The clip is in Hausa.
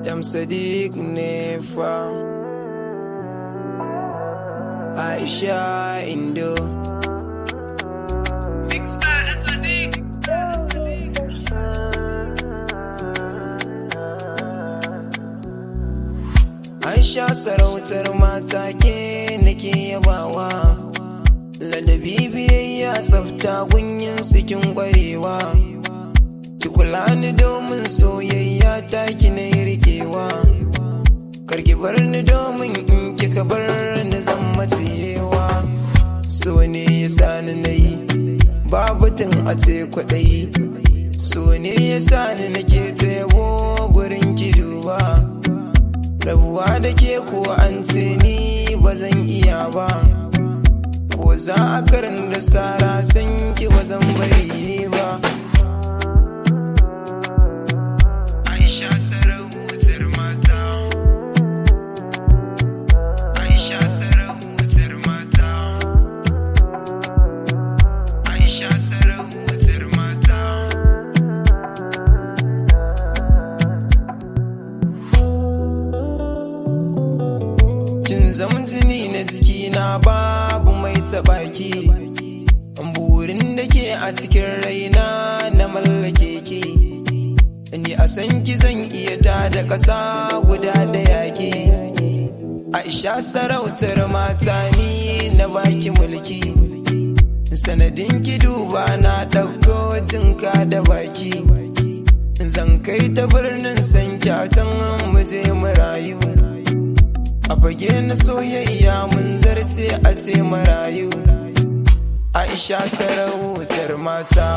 Sadeeq ne fa Aisha Indo Mixed by Sadeeq. Aisha sarautar mata ke nake yabawa, ladabi biyayya tsafta gunyin sikin kwarewa, ki kula ni domin soyayya ta ki na rikewa, karki bar ni domin in kika bar ni zan matsewa. So ne yasa ni nayi babu tun a ce kwaɗayi, so ne yasa ni nake ta yabo gurin ki duba, rabuwa da ke ko an ce ni ba zan iya ba, ko za a karin da sara san ki ba zan bari ba. Aisha sarautar mata, Aisha sarautar mata, Aisha sarautar mata. Kin zama jini na jikina babu mai taɓa ki, burin da ke a cikin raina na mallake ki, ni a san ki zan iya ta da ƙasa guda da yaƙi. Aisha sarautar mata ni na baki mulki, sanadin ki duba na ɗauko jinka da baki, zan kai ta birnin san kyatan mu je mu rayu, a fage na soyayya mun zarce a ce marayu. Aisha sarautar mata.